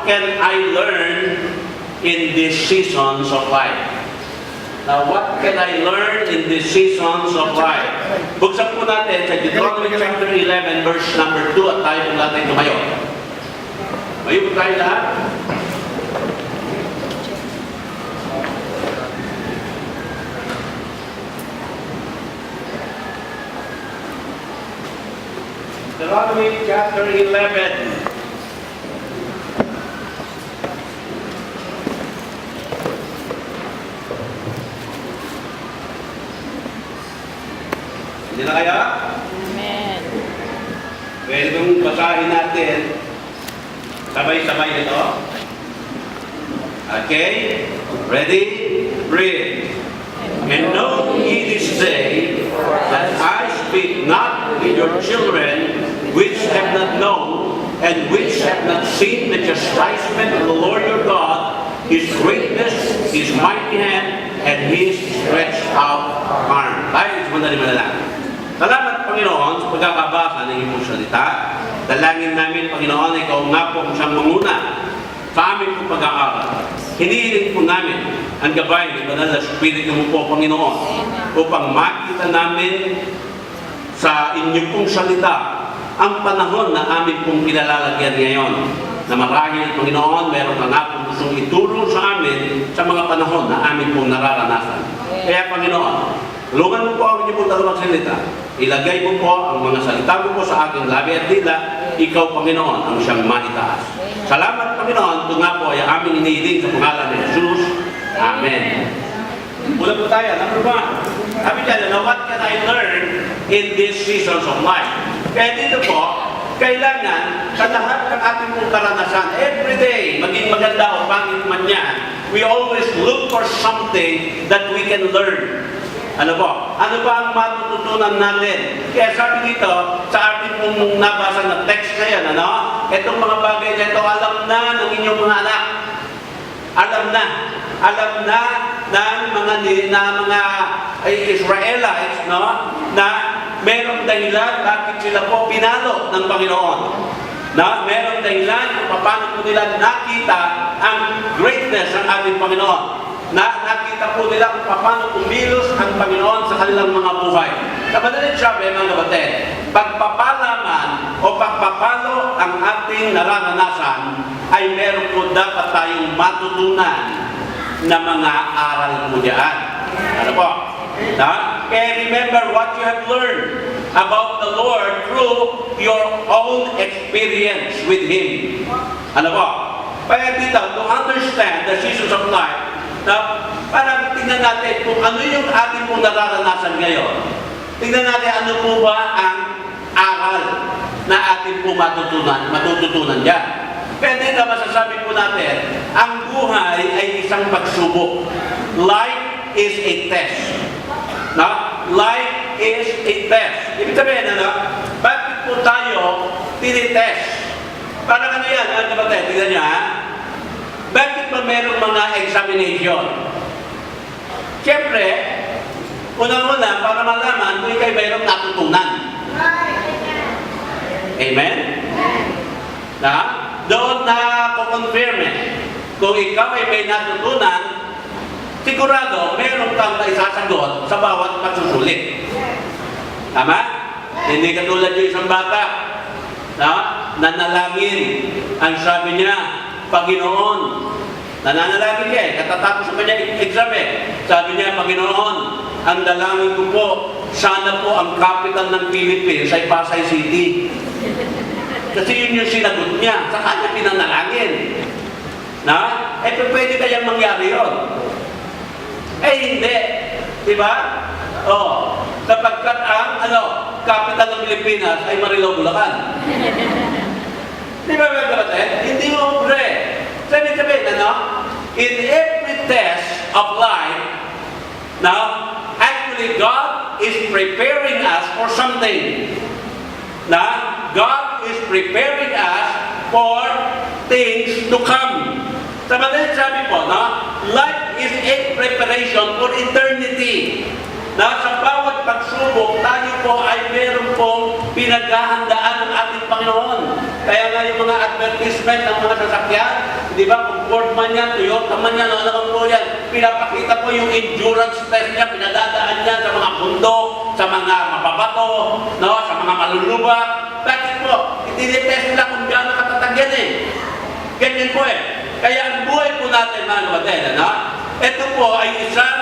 can I learn in these seasons of life? Now, what can I learn in these seasons of life? Buksan po natin sa Deuteronomy chapter 11, verse number 2, at tayo po natin tumayo. Mayo po tayo lahat. Deuteronomy chapter 11. Hindi na kaya? Amen. Pwede kong basahin natin. Sabay-sabay ito. Okay? Ready? Read. And know ye this day that I speak not with your children which have not known and which have not seen the chastisement of the Lord your God, His greatness, His mighty hand, and His stretched out arm. Tayo, sumandali manalangin. Salamat, Panginoon, sa pagkakabasa ng iyong salita. Dalangin namin, Panginoon, ikaw nga po ang siyang manguna sa aming pag-aaral. Hinihiling po namin ang gabay ng banal na Espiritu mo po, Panginoon, upang makita namin sa inyong pong salita ang panahon na amin pong pinalalagyan ngayon. Na marahil, Panginoon, meron ka nga pong gustong ituro sa amin sa mga panahon na amin pong nararanasan. Kaya, Panginoon, tulungan mo po ang inyong pong dalawang salita. Ilagay mo po ang mga salita mo po sa aking labi at dila. Ikaw, Panginoon, ang siyang maitaas. Salamat, Panginoon. Ito nga po ay aming inihiling sa pangalan ni Jesus. Amen. Mula po tayo. Number 1. Sabi dyan, now what can I learn in these seasons of life? Kaya dito po, kailangan sa lahat ng ating pong karanasan, every day, maging maganda o pangit man yan, we always look for something that we can learn. Ano po? Ano ba ang matututunan natin? Kaya sabi dito, sa ating pong nabasa na text na yan, ano? Itong mga bagay na ito, alam na ng inyong mga anak. Alam na. Alam na ng mga Israelites, no? Na merong dahilan bakit sila po pinalo ng Panginoon. Na merong dahilan kung paano po nila nakita ang greatness ng ating Panginoon. Nakita po nila kung paano kumilos ang Panginoon sa kanilang mga buhay. Sa madaling sabi, mga kapatid, pagpapalaman o pagpapalo ang ating nararanasan ay meron po dapat tayong matutunan na mga aral po diyan. Ano po? Kaya remember what you have learned about the Lord through your own experience with Him. Ano po? Kaya dito, to understand the seasons of life, na parang tingnan natin kung ano yung ating pong nararanasan ngayon. Tingnan natin ano po ba ang aral na ating pong matututunan dyan. Kaya dito masasabi po natin, ang buhay ay isang pagsubok. Life is a test. No? Life is a test. Ibig sabihin, ano? Bakit po tayo tinitest? Parang ano yan, ano kapatid? Tingnan nyo, ha? Bakit ba merong mga examination? Siyempre, unang-una, para malaman kung ikay mayroong natutunan. Amen? Na? Doon na kukonfirm kung ikaw ay may natutunan, sigurado, meron kang isasagot sa bawat pagsusulit. Tama? Hindi katulad yung isang bata na nanalangin. Ang sabi niya, Panginoon, nananalangin niya katatapos sa kanya exam Sabi niya, Panginoon, ang dalangin ko po, sana po ang capital ng Philippines ay Pasay City. Kasi yun yung sinagot niya, sa kanya pinanalangin. Na? Pwede kayang mangyari yun? Hindi. Diba? Sapagkat ang capital ng Pilipinas ay Marilao, Bulacan. Di ba mga kapatid? Hindi mo pre. Sabi-sabihin, in every test of life, now, actually God is preparing us for something. Now, God is preparing us for things to come. Sabi po, life is a preparation for eternity. Na sa bawat pagsubok, tayo po ay meron pong pinaghahandaan ng ating Panginoon. Kaya nga yung mga advertisement ng mga sasakyan, Di ba, kung Ford man yan, Toyota man yan, ano po yan, pinapakita ko yung endurance test niya, pinadadaan niya sa mga bundok, sa mga mababato, no, sa mga malulubak. Bakit po? Itinitest nila kung gaano katatag yan eh. Ganyan po eh. Kaya ang buhay po natin, mga kapatid, ano? Ito po ay isang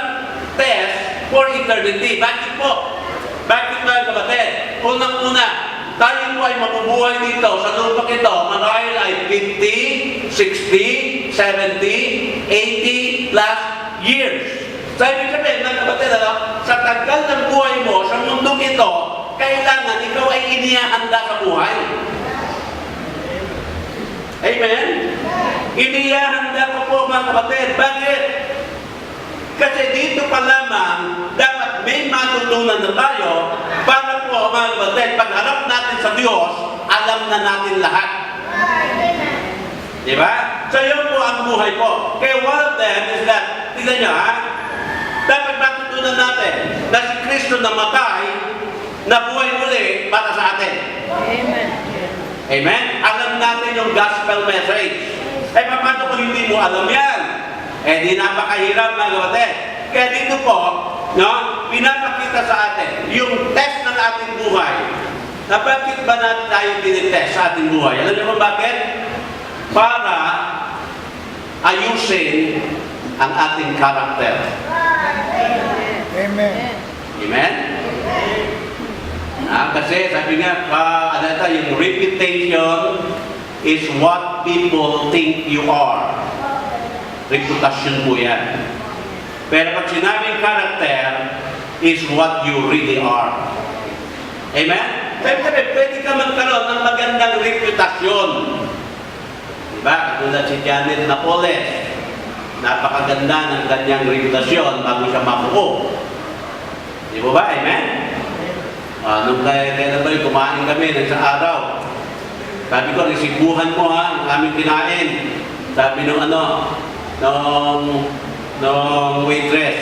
test for eternity. Bakit po? Bakit, mga kapatid? Unang-una, tayo po ay mabubuhay dito sa lupang ito. Marahil ay 50, 60, 70, 80 plus years. So, ibig sabihin, mga kapatid, ano? Sa tagal ng buhay mo, sa mundong ito, kailangan ikaw ay inihahanda sa buhay. Amen? Inihahanda ko po, mga kapatid. Bakit? Kasi dito pa lamang, dapat may matutunan na tayo para po, mga kapatid, pagharap natin sa Diyos, alam na natin lahat. Diba? So, yun po ang buhay po. Kaya one of them is that, tignan nyo ha, dapat matutunan natin na si Kristo namatay, na buhay muli para sa atin. Amen. Amen? Alam natin yung gospel message. Eh, paano kung hindi mo alam yan? Eh, di napakahirap, mga kapatid. Kaya dito po, no, pinapakita sa atin yung test ng ating buhay. Na bakit ba natin tayo tinitest sa ating buhay? Alam niyo kung bakit? Para ayusin ang ating karakter. Amen. Amen? Kasi sabi nga, yung reputation is what people think you are. Reputasyon po yan. Pero pag sinabing character is what you really are. Amen? Sabi, pwede ka magkaroon ng magandang reputasyon. Diba? Katulad si Janet Napoles. Napakaganda ng kanyang reputasyon bago siya mabuo. Di ba ba? Amen? Nung kailan ba yung kumain kami ng isang araw. Sabi ko, resibuhan mo ha, ang aming kinain. Sabi nung waitress,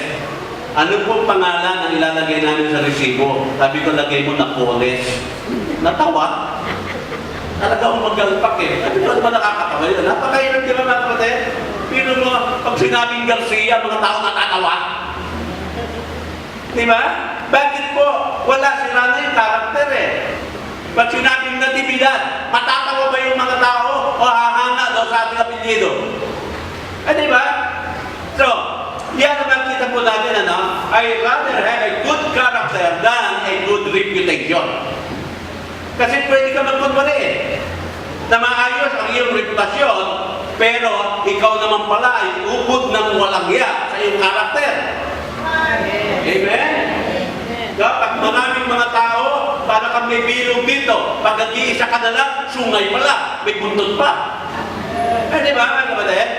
ano pong pangalan ang ilalagay namin sa resibo? Sabi ko, lagay mo Napoles. Natawa. Talaga akong magalpak eh. Sabi ko, ano ba nakakatawa yun? Napakahirap, di ba mga kapatid? Pero mo, pag sinabing Garcia, mga tao natatawa. Di ba? Bakit po? Wala sila na yung karakter eh. Pag sinabing Natividad, matatawa ba yung mga tao o hahanga daw sa ating apelyido? Eh, di ba? So, yan ang makita po natin, ano? I rather have a good character than a good reputation. Kasi pwede ka magkunwari eh. Na maayos ang iyong reputasyon, pero ikaw naman pala ay upod ng walang iya sa iyong karakter. Amen? Kapag maraming mga tao, para kang may bilog dito, pag nag-iisa ka na lang, sungay pala, may buntot pa. Eh, di ba, mga kapatid?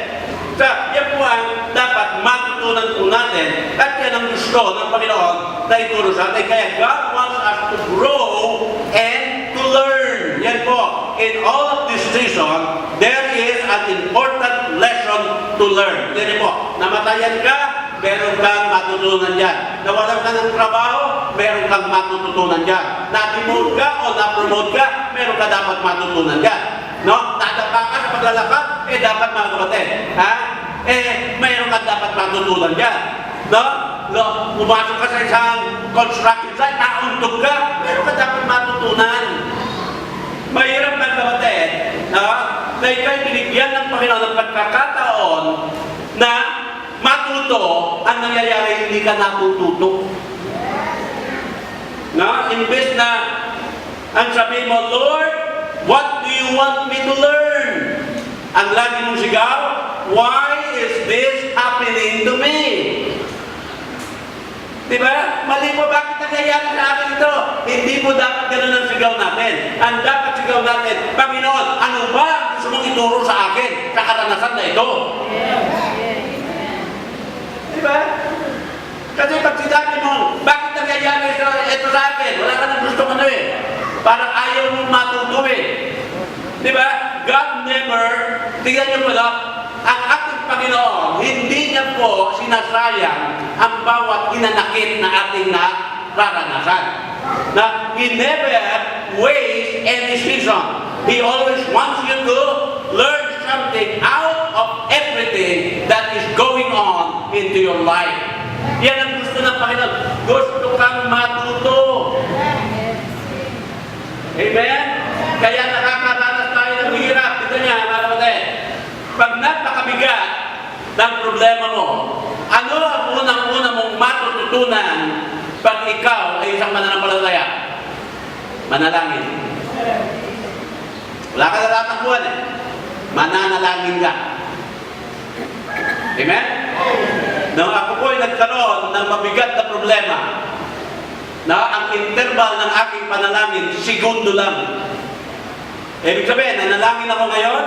So, yan po ang dapat matutunan po natin at yan ang gusto ng Panginoon na ituro sa atin. Kaya God wants us to grow and to learn. Yan po. In all of this season, there is an important lesson to learn. Yan po. Namatayan ka, meron kang matutunan dyan. Nawalan ka ng trabaho, meron kang matutunan dyan. Na-demote ka o na-promote ka, meron ka dapat matutunan dyan. No? Dadapa ka sa paglalakad, dapat mga kapatid. Ha? Mayroon ka dapat matutunan dyan. No? Pumasok ka sa isang construction site, nauntog ka, meron ka dapat matutunan. Mahirap mga kapatid, no? Na ikaw'y binigyan ng Panginoon ng pagkakataon na matuto ang nangyayari, hindi ka natututo. No? Imbes na ang sabi mo, Lord, what do you want me to learn? Ang lagi mong sigaw, why is this happening to me? Diba? Mali po, bakit nangyayari sa akin ito? Hindi po dapat ganun ang sigaw natin. Ang dapat sigaw natin, Panginoon, ano ba ang gusto mong ituro sa akin sa karanasan na ito? Diba? Kasi pag sinabi mo, bakit nangyayari ito sa akin? Wala ka nang gusto ano eh. Parang ayaw mong matuto eh. Diba? God never, tingnan niyo pala, ang ating Panginoon, hindi niya po sinasayang ang bawat hinanakit na ating nararanasan. Na He never wastes any season. He always wants you to learn something out of into your life. Yan ang gusto ng Panginoon. Gusto kang matuto. Amen? Kaya nakakaranas tayo ng hirap. Ito niya, mga kapatid. Pag napakabigat ng problema mo, ano ang unang-una mong matututunan pag ikaw ay isang mananampalataya? Manalangin. Wala ka na tatakbuhan eh. Mananalangin ka. Amen? Nung ako po ay nagkaroon ng mabigat na problema, na ang interval ng aking panalangin, segundo lang. Ibig sabihin, nanalangin ako ngayon,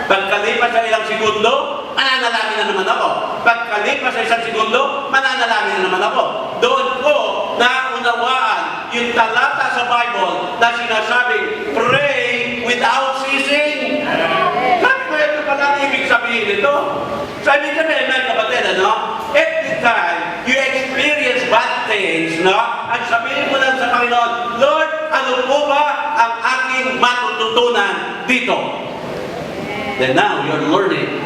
pagkalipas sa ilang segundo, mananalangin na naman ako. Pagkalipas sa isang segundo, mananalangin na naman ako. Doon ko naunawaan yung talata sa Bible na sinasabing, pray without ceasing. Sabi ko, ito pala ang ibig sabihin nito. Sabi ko, mga kapatid, every time you experience bad things, at sabihin mo lang sa Panginoon, Lord, ano po ba ang aking matututunan dito? Then now, you're learning.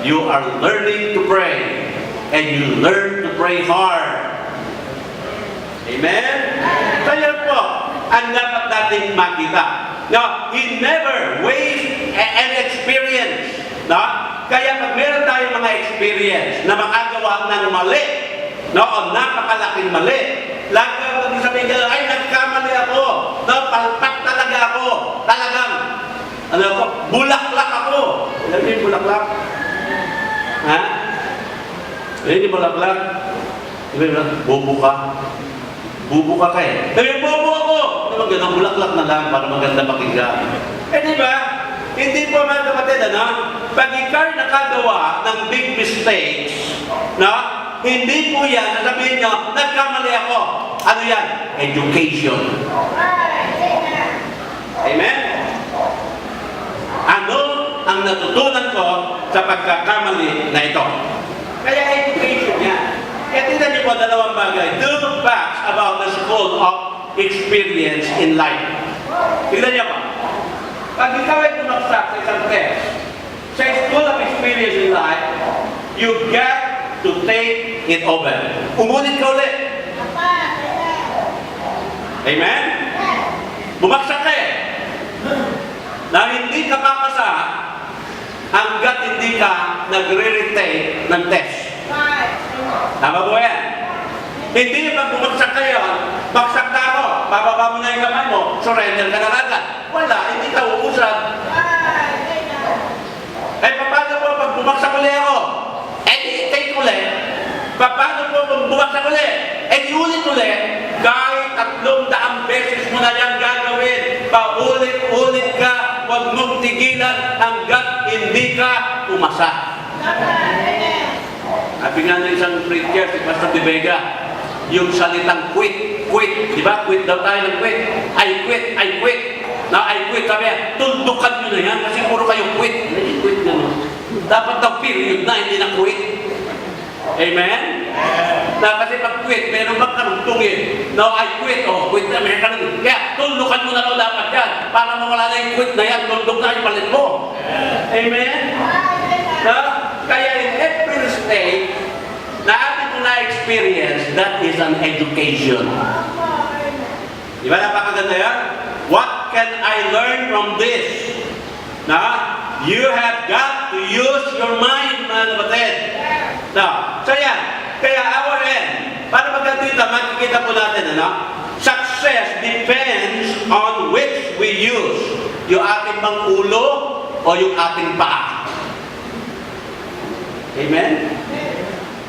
You are learning to pray. And you learn to pray hard. Amen? Kaya po, ang dapat natin makita. Now, He never wastes an experience. Kaya pag meron tayong mga experience na makagawa ng mali, o napakalaking mali, lagi ako sabihin ka, ay, nagkamali ako, palpak talaga ako, talagang, bulaklak ako. Alam niyo yung bulaklak? Ha? Alam niyo yung bulaklak? Bobo ka. Bubo ka eh. Sabi, bobo ako! Ano ganang bulaklak na lang para maganda pakinggan. Di ba? Hindi po mga kapatid, pag ikaw nakagawa ng big mistakes, hindi po yan, sasabihin nyo, nagkamali ako. Ano yan? Education. Amen? Ano ang natutunan ko sa pagkakamali na ito? Kaya education yan. Kaya tingnan niyo po dalawang bagay. Two facts about the school of experience in life. Tingnan niyo po. Pag ikaw ay tumaksak sa isang test, sa school of experience in life, you get to take it over. Umulit ka ulit. Amen? Bumaksak ka eh. Na hindi ka papasa hanggat hindi ka nagre-retake ng test. Tama po yan? Hindi pag bumagsak ka yun, baksak na ako, bababa mo na yung kamay mo, surrender ka na agad. Wala, hindi ka uusad. Paano po pag bumagsak ulit ako? I-take ulit. Paano po pag bumagsak ulit? Iulit ulit. Kahit 300 beses mo na yan gagawin, paulit-ulit ka, huwag mong tigilan hanggat hindi ka umasa. Sabi nga ng isang preacher, si Pastor De Vega, yung salitang quit, di ba? Quit daw tayo ng quit. I quit. Now, I quit. Sabi yan, tundukan nyo na yan kasi puro kayo quit. Hindi, quit na no. Dapat daw period na, hindi na quit. Amen? Kasi pag quit, meron bang karugtungin. Now, I quit. Quit na, may karugtungin. Kaya, tundukan mo na daw dapat yan. Para mawala na yung quit na yan, tundok na yung palit mo. Amen? Kaya in every state na atin mo na-experience, that is an education. Di ba napakaganda yan? What can I learn from this? You have got to use your mind, mga kapatid. So yan. Kaya our end, para magkatita, makikita po natin, success depends on which we use. Yung ating bang ulo o yung ating paa. Amen?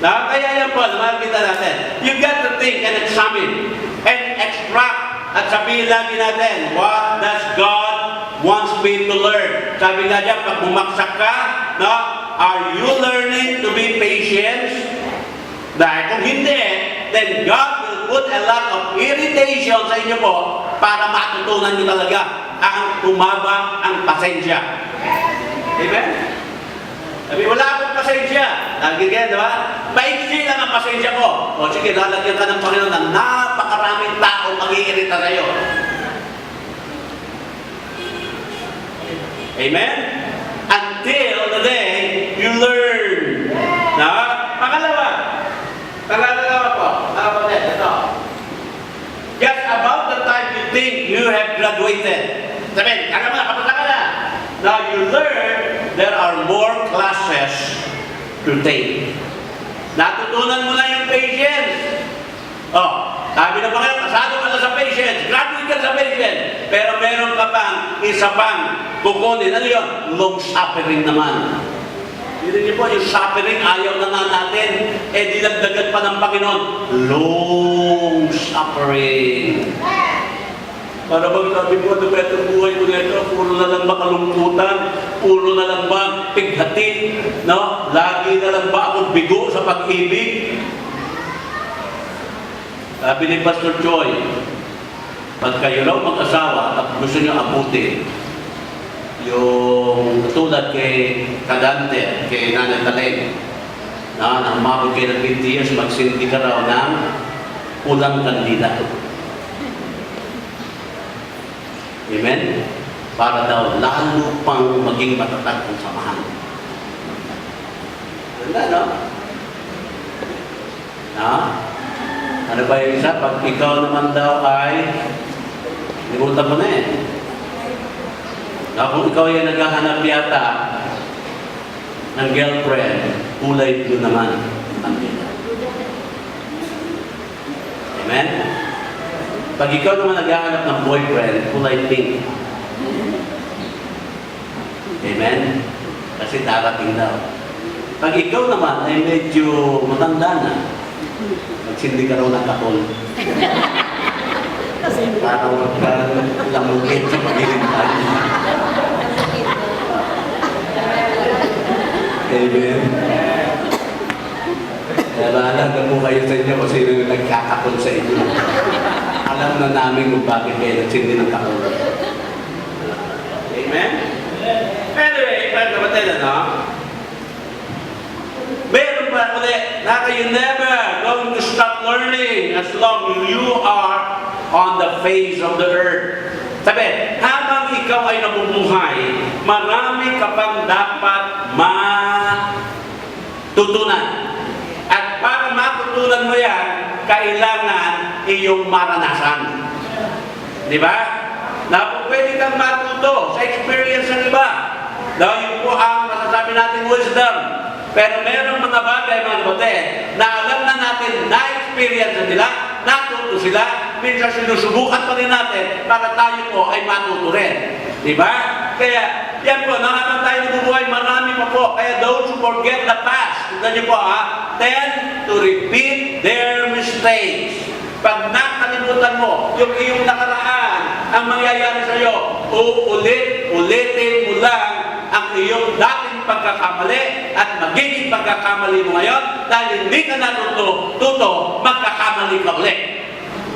Kaya yan po, makikita natin. You got to think and examine and extract at sabihin lagi natin, what does God wants me to learn? Sabi nga dyan, pag bumaksak ka, are you learning to be patient? Dahil kung hindi, then God will put a lot of irritation sa inyo po para matutunan nyo talaga ang tumaba ang pasensya. Amen? Sabi, wala akong pasensya. Nagigyan, di ba? Maiksi lang ang pasensya ko. O sige, lalagyan ka ng Panginoon na napakaraming tao mag-iirita sa'yo. Amen? Until the day you learn. Pangalawa, graduated. Sabihin, kaya mo na, kapasa ka na. Now you learn there are more classes to take. Natutunan mo na yung patience. Oh, sabi na ba kayo, kasado ka na sa patience, graduate ka sa patience. Pero meron ka pang isa pang kukunin. Ano yun? Long suffering naman. Hindi niyo po, yung suffering ayaw na nga natin. Dinagdagan pa ng Panginoon. Long suffering. Para bang sabi ko, ano ba itong buhay ko nito? Puro na lang ba kalungkutan? Puro na lang ba pighati? No? Lagi na lang ba akong bigo sa pag-ibig? Sabi ni Pastor Joy, pag kayo raw mag-asawa at gusto niyo abutin, yung tulad kay Kadante, kay Nanay Taleng, na umabot kayo ng 50 years, magsindi ka raw ng pulang kandila. Amen? Para daw lalo pang maging matatag ang samahan. Ganda, no? Na? Ano ba yung isa? Pag ikaw naman daw ay limutan mo na eh. Na kung ikaw ay naghahanap yata ng girlfriend, kulay blue naman ang dila. Amen? Pag ikaw naman naghahanap ng boyfriend, kulay pink. Amen? Kasi darating daw. Pag ikaw naman ay medyo matanda na, magsindi ka raw ng katol. Para huwag ka lamugin sa paghilintan. Amen? Kaya mahalaga po kayo sa inyo kung sino yung nagkakatol sa inyo. Alam na namin kung bakit kayo nagsindi ng katol. Amen? Anyway, mga kapatid, ano? Meron pa ulit na kayo never going to stop learning as long as you are on the face of the earth. Sabi, habang ikaw ay nabubuhay, marami ka pang dapat matutunan. At para matutunan mo yan, kailangan iyong maranasan. Di ba? Na pwede kang matuto sa experience ng iba. Dahil yun po ang masasabi natin wisdom. Pero merong mga bagay, mga kapatid, na alam na natin, na-experience na nila, natuto sila, minsan sinusubukan pa rin natin para tayo po ay matuto rin. Diba? Kaya, yan po, habang tayo nabubuhay, marami pa po. Kaya those who forget the past, tignan niyo po tend to repeat their mistakes. Pag nakalimutan mo, yung iyong nakaraan, ang mangyayari sa iyo, ulitin mo lang ang iyong dating pagkakamali at magiging pagkakamali mo ngayon dahil hindi ka natuto, magkakamali ka ulit.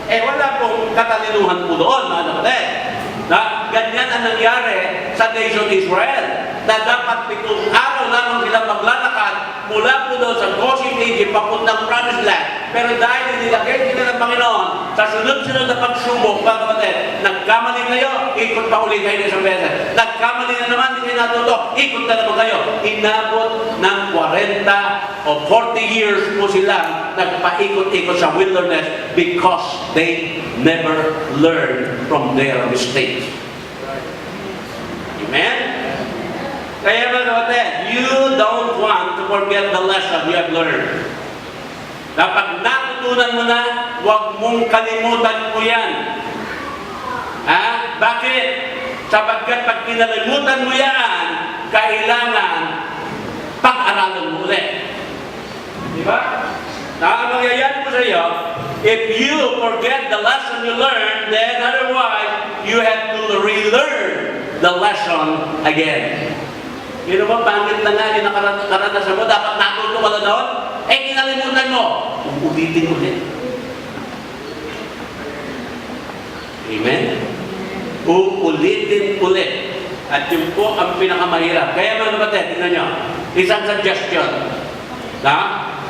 Wala pong katalinuhan po doon, mga kapatid. Na ganyan ang nangyari sa nation Israel na dapat 7 araw lamang sila maglalakad mula po doon sa Goshen, Egypt papuntang Promised Land. Pero dahil nilagay sila ng Panginoon sa sunod-sunod na pagsubok, mga kapatid, nagkamali kayo, ikot pa uli kayo ng isang beses. Nagkamali na naman, hindi natuto, ikot na naman kayo. Inabot ng 40 o 40 years po sila nagpaikot-ikot sa wilderness because they never learned from their mistakes. Amen? Kaya mga kapatid, you don't want to forget the lesson you have learned. Kapag natutunan mo na, huwag mong kalimutan mo yan. Bakit? Sapagkat pag kinalimutan mo yan, kailangan pag-aralan mo ulit. Di ba? Ang mangyayari po sa iyo, if you forget the lesson you learned, then otherwise, you have to relearn the lesson again. Pero ba, pangit na nga yung nakaranasan mo, dapat natuto ka na doon? Kinalimutan mo, ulitin mo ulit. Amen? Uulitin ulit. At yun po ang pinakamahirap. Kaya mga kapatid, tingnan nyo, isang suggestion.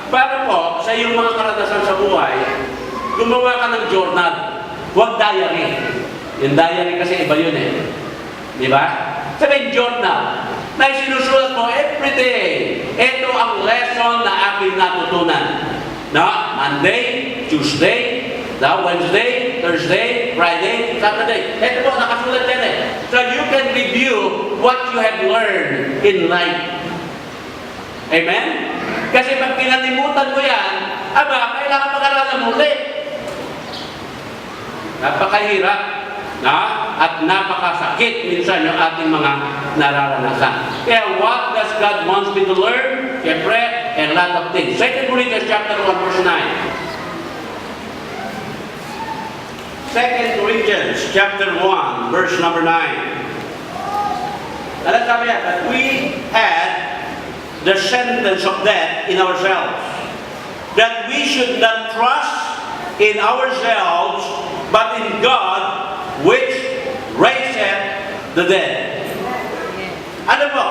Para po, sa iyong mga karanasan sa buhay, gumawa ka ng journal. Huwag diary. Yung diary kasi iba yun eh. Di ba? Sabihin journal. Na sinusulat mo everyday. Ito ang lesson na aking natutunan. Monday, Tuesday, Wednesday, Thursday, Friday, Saturday. Ito po, nakasulat yan eh. So you can review what you have learned in life. Amen? Kasi pag pinalimutan mo yan, kailangan pag-aralan mo ulit. Napakahirap, at napakasakit minsan yung ating mga nararanasan. Kaya what does God wants me to learn? Siyempre, a lot of things. 2 Corinthians chapter 1, verse 9. 2 Corinthians chapter 1, verse number 9. Ano sabi niya? That we had the sentence of death in ourselves. That we should not trust in ourselves, but in God, which raiseth the dead. Ano po?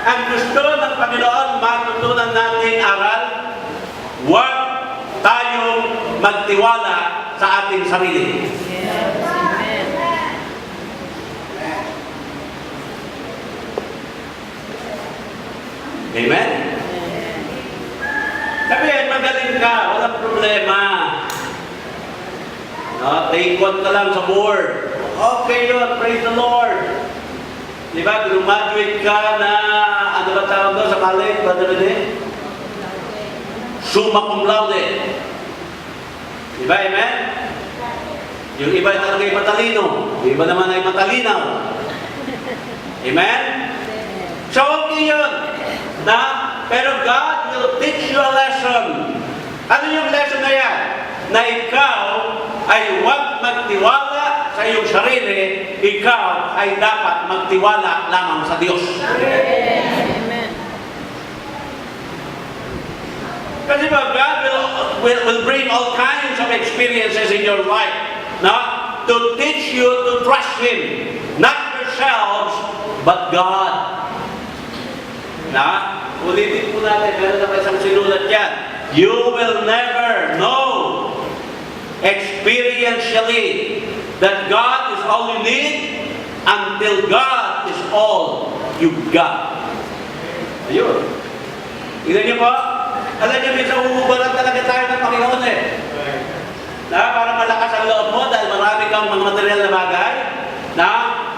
Ang gusto ng Panginoon, matutunan natin aral, huwag tayong magtiwala sa ating sarili. Amen? Sabihin, magaling ka, walang problema. Take-on ka lang sa board. Okay yun, praise the Lord. Diba, graduate ka na, ano ba tawag doon sa college, Brother Rene? Summa cum laude. Diba, amen? Yung iba talaga ay matalino. Yung iba naman ay matalinaw. Amen? So, okay yun. Pero God will teach you a lesson. Ano yung lesson na yan? Na ikaw ay huwag magtiwala sa iyong sarili, ikaw ay dapat magtiwala lamang sa Diyos. Amen. Kasi ba, God will bring all kinds of experiences in your life, to teach you to trust Him, not yourselves, but God. Ulitin po natin, meron na isang sinulat yan. You will never know experientially that God is all you need until God is all you've got. Ayun. Tignan niyo po, alam niyo, minsan uubaran talaga tayo ng Panginoon eh. Para malakas ang loob mo dahil marami kang mga material na bagay,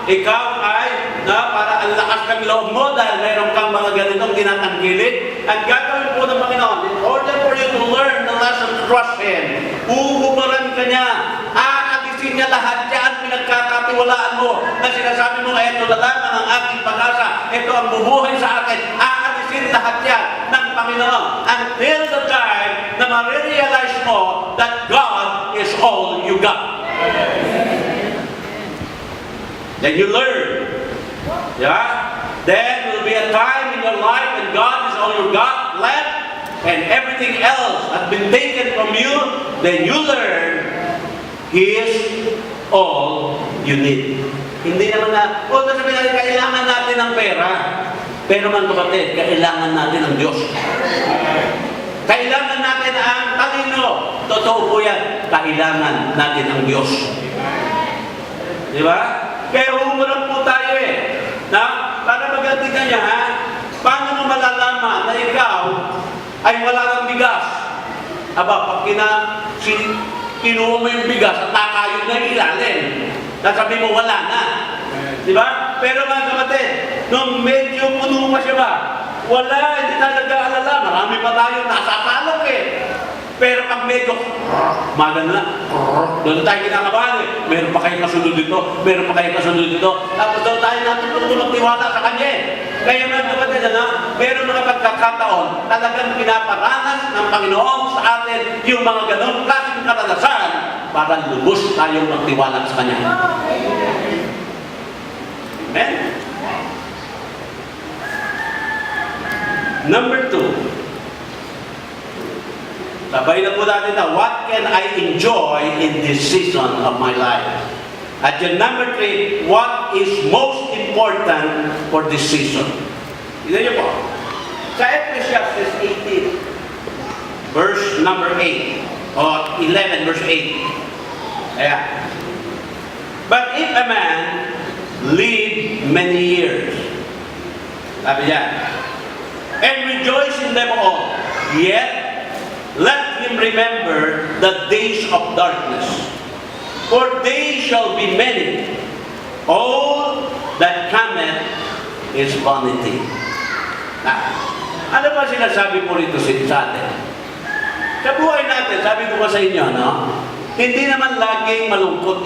ikaw ay, para ang lakas ng loob mo dahil meron kang mga ganitong tinatangkilik. Ang gagawin po ng Panginoon, in order for you to learn the lesson to trust Him, uubaran ka niya, aalisin niya lahat yan, pinagkakatiwalaan mo, na sinasabi mo, eto na lang ang aking pag-asa, eto ang bubuhay sa akin, aalisin lahat yan ng Panginoon, until the time na ma-realize mo that God is all you got. Then you learn. Then will be a time in your life when God is all you got left and everything else has been taken from you. Then you learn He is all you need. Hindi naman sabihin natin, kailangan natin ng pera. Pero man kapatid, kailangan natin ng Diyos. Kailangan natin ang talino. Totoo po yan. Kailangan natin ang Diyos. Di ba? Kaya humurap po tayo para magalingan niya, paano mo malalaman na ikaw ay wala ng bigas? Pag kinuha mo yung bigas at nakayod na ilalim, nasabi mo wala na. Di ba? Pero mga kapatid, nung medyo puno pa siya wala, hindi talaga alala. Marami pa tayo nasasalok Pero pag medyo, maganda, doon tayo kinakabahan Meron pa kayong kasunod dito, meron pa kayong kasunod dito. Tapos doon tayo natutulong magtiwala sa Kanya Kaya mga kapatid, meron mga pagkakataon, talagang pinaparanas ng Panginoon sa atin yung mga ganong klaseng karanasan para lubos tayong magtiwala sa Kanya. Amen? Number 2. Sabay na po natin what can I enjoy in this season of my life? At yung number 3, what is most important for this season? Tignan niyo po. Sa Ecclesiastes 18, verse number 8, or 11, verse 8. Ayan. But if a man live many years, sabi niya, and rejoice in them all, yet let him remember the days of darkness, For they shall be many. All that cometh is vanity. Ano ba sinasabi po rito sa atin? Sa buhay natin, sabi ko pa sa inyo, no? Hindi naman laging malungkot.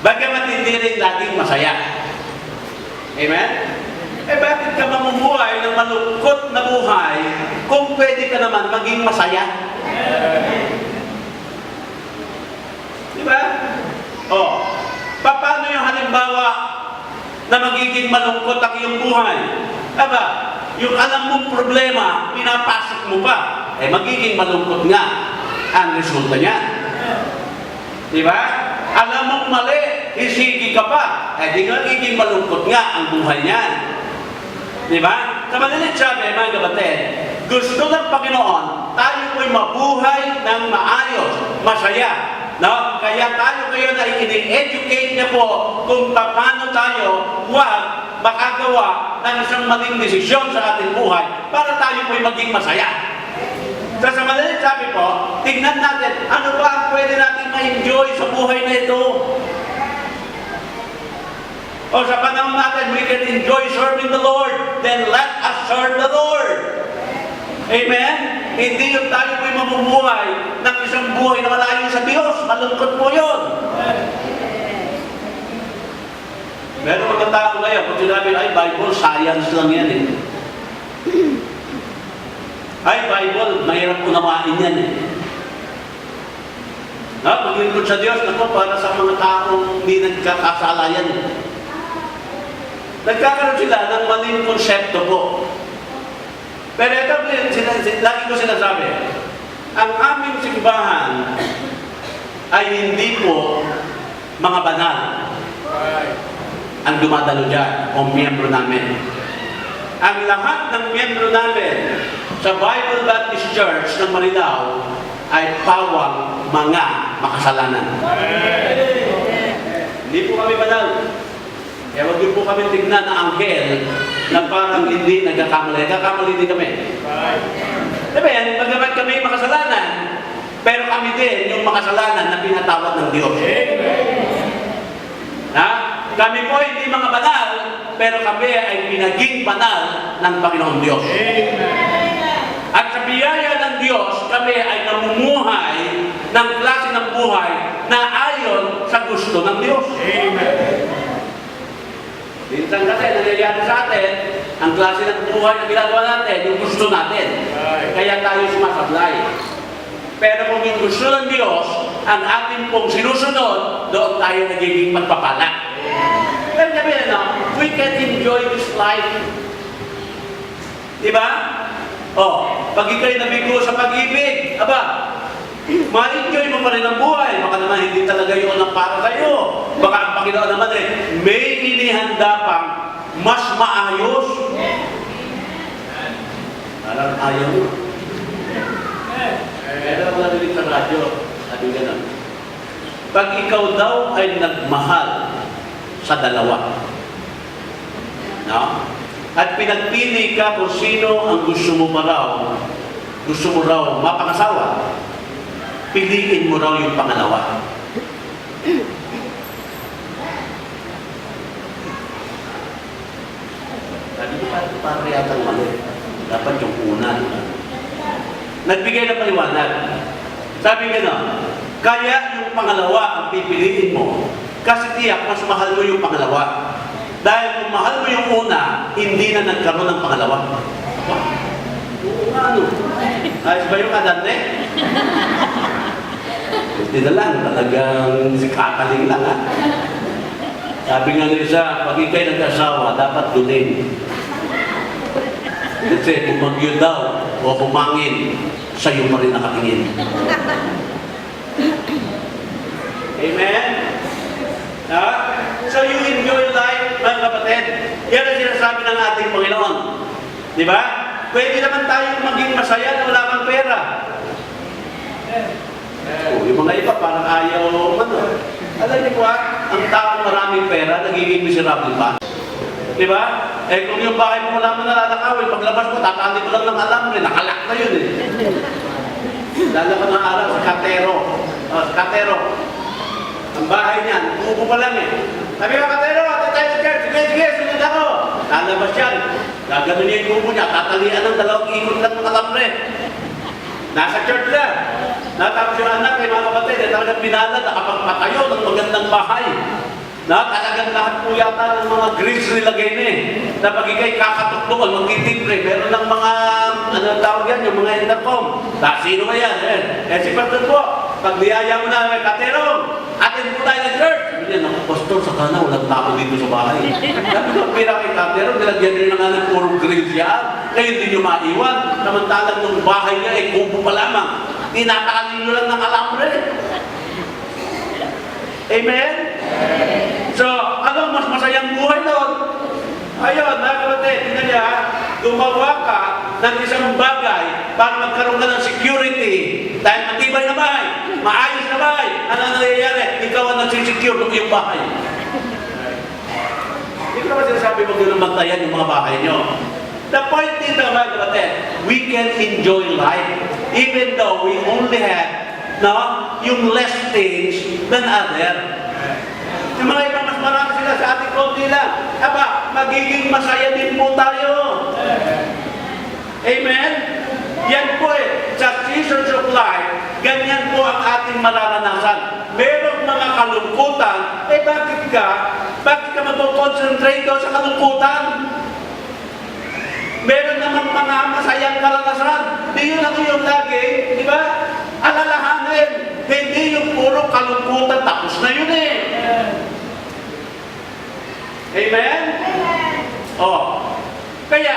Bagamat hindi rin laging masaya. Amen? Bakit ka mamumuhay ng malungkot na buhay kung pwede ka naman maging masaya? Di ba? Paano yung halimbawa na magiging malungkot ang iyong buhay? Yung alam mong problema, pinapasok mo pa, magiging malungkot nga ang resulta niya. Di ba? Alam mong mali, isigi ka pa, di magiging malungkot nga ang buhay niya. Di ba? Sa malilit sabi, mga kapatid, gusto ng Panginoon, tayo po'y mabuhay ng maayos, masaya. No? Kaya tayo ngayon ay ini-educate niya po kung paano tayo huwag makagawa ng isang maling desisyon sa ating buhay para tayo po'y maging masaya. Sa malilit sabi po, tingnan natin, ano ba ang pwede natin ma-enjoy sa buhay na ito? O sa panahon natin, we can enjoy serving the Lord, then let us serve the Lord. Amen? Hindi yung tayo po'y mamumuhay ng isang buhay na malayo sa Diyos. Malungkot po yun. Meron mga tao ngayon, kung sinabi, ay, Bible, science lang yan eh. Ay, Bible, mahirap unawain yan eh. Maglingkod sa Diyos, naku, para sa mga taong hindi nagkakasala yan eh. Nagkakaroon sila ng maling konsepto po. Pero ito, lagi ko sinasabi, ang aming simbahan ay hindi po mga banal ang dumadalo dyan o miyembro namin. Ang lahat ng miyembro namin sa Bible Baptist Church ng Marilao ay pawang mga makasalanan. Hindi po kami banal. Kaya wag po kami tignan na anghel na parang hindi nagkakamali. Nagkakamali din kami. Diba yan? Bagamat kami makasalanan, pero kami din yung makasalanan na pinatawad ng Diyos. Kami po hindi mga banal, pero kami ay pinaging banal ng Panginoon Diyos. At sa biyaya ng Diyos, kami ay namumuhay ng klase ng buhay na ayon sa gusto ng Diyos. Minsan kasi nangyayari sa atin, ang klase ng buhay na ginagawa natin, yung gusto natin. Kaya tayo sumasablay. Pero kung yung gusto ng Diyos, ang ating pong sinusunod, doon tayo nagiging magpapala. Pero sabihin, we can enjoy this life. Diba? Pag ikaw'y nabigo sa pag-ibig, ma-enjoy mo pa rin ang buhay. Baka naman hindi talaga yun ang para sa'yo. Baka ang Panginoon naman may inihanda pang mas maayos. Parang ayaw mo. Pero ako narinig sa radyo, sabi ganun. Pag ikaw daw ay nagmahal sa dalawa, at pinagpili ka kung sino ang gusto mo raw mapakasawa, piliin mo raw yung pangalawa. Sabi ko, parang yata mali. Dapat yung una. Nagbigay ng paliwanag. Sabi kaya yung pangalawa ang pipiliin mo kasi tiyak mas mahal mo yung pangalawa. Dahil kung mahal mo yung una, hindi na nagkaroon ng pangalawa. Ayos ba yung kadante? Hindi na lang, talagang kakaling lang Sabi nga ng isa, pag ikaw'y nag-asawa, dapat dunin. Kasi kung magyo daw o kumangin, sa'yo pa rin nakatingin. Amen? So you enjoy life, mga kapatid. Yan ang sinasabi ng ating Panginoon. Di ba? Pwede naman tayong maging masaya na wala kang pera. Yung mga iba parang ayaw Alam niyo ba, ang taong maraming pera, nagiging miserable pa. Di ba? Kung yung bahay mo wala mo nalalakawin, paglabas mo, tatali mo lang ng alambre, nakalak na yun Lalo ka ng araw sa katero. Katero. Ang bahay niya, kubo pa lang eh. Sabi ko, Katero, ate tayo sa church. Sige, sige, sunod ako. Lalabas yan. Gagano niya yung kubo niya. Tatalian ng 2 ikot lang ng alambre. Nasa church lang. Tapos yung anak, mga kapatid, talagang pinalad, nakapagpatayo ng magandang bahay. Talagang lahat po yata ng mga grills nilagay na eh. Na pag ikay kakatuktukan, magtitimbre, meron ng mga, ano tawag yan, yung mga intercom. Sino ba yan? Si Pastor po, pag niyaya mo na, Katerong, atin po tayo ng church. Sabi niya, naku, Pastor, saka na, walang tao dito sa bahay. Sabi ko, pera kay Katerong, nilagyan rin na nga ng purong grills yan. Kaya hindi nyo maiwan. Samantalang nung bahay niya, kubo pa lamang. Tinataalin nyo lang ng alambre. Amen? So, ano mas masayang buhay doon? Ayun, kapatid, tingnan niya, gumawa ka ng isang bagay para magkaroon ka ng security. Dahil matibay na bahay, maayos na bahay. Ano nangyayari? Ikaw ang nagsisecure ng iyong bahay. Hindi ko naman sinasabi mo gano'n magtayan yung mga bahay nyo. The point is, mga kapatid, we can enjoy life even though we only have yung less things than other. Yung mga ibang mas marami sila sa ating konti lang. Aba, magiging masaya din po tayo. Amen? Yan po sa seasons of life, ganyan po ang ating mararanasan. Merong mga kalungkutan, bakit ka mag-concentrate sa kalungkutan? Meron namang mga masayang karanasan. Di yun ako yung lagi, di ba? Alalahanin. Hindi yung puro kalungkutan, tapos na yun eh. Amen? Kaya,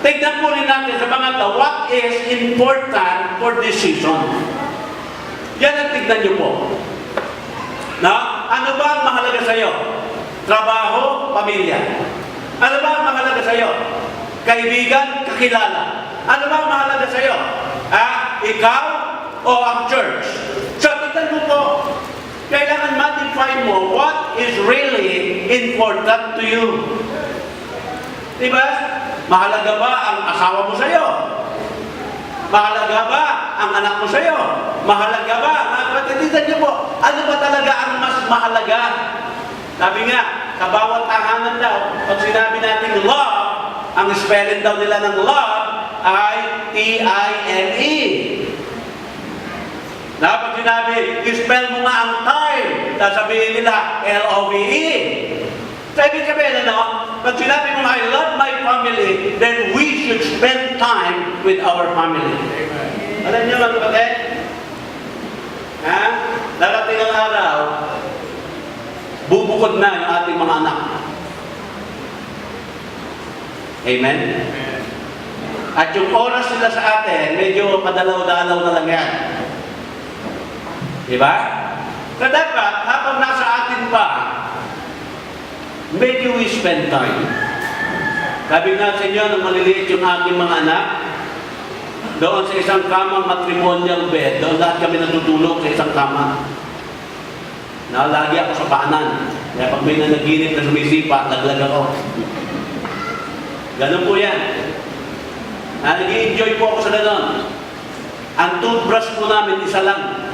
tignan po rin natin sa mga ito, what is important for this season? Yan ang tignan nyo po. Ano ba ang mahalaga sa'yo? Trabaho, pamilya. Ano ba ang mahalaga sa'yo? Kaibigan, kakilala. Ano ba ang mahalaga sa'yo? Ikaw o ang church? So, tignan mo po, kailangan ma-define mo what is really important to you. Diba? Mahalaga ba ang asawa mo sa'yo? Mahalaga ba ang anak mo sa'yo? Mahalaga ba? Tignan niyo po, ano ba talaga ang mas mahalaga? Sabi nga, sa bawat tahanan daw, pag sinabi natin love, ang spelling daw nila ng love ay T-I-M-E. Pag sinabi, i-spell mo nga ang time, sasabihin nila L-O-V-E. So, ibig sabihin, pag sinabi mo, I love my family, then we should spend time with our family. Alam niyo mga kapatid? Darating ang araw, bubukod na yung ating mga anak. Amen? At yung oras nila sa atin, medyo padalaw-dalaw na lang yan. Diba? So dapat, habang nasa atin pa, medyo we spend time. Sabi nga sa inyo, nung maliliit yung aking mga anak, doon sa isang kamang matrimonial bed, doon lahat kami natutulog sa isang kama. Lagi ako sa paanan. Kaya pag may nanaginip na sumisipa, laglag ako. Ganun po yan. Nag-i-enjoy po ako sa ganun. Ang toothbrush po namin, isa lang.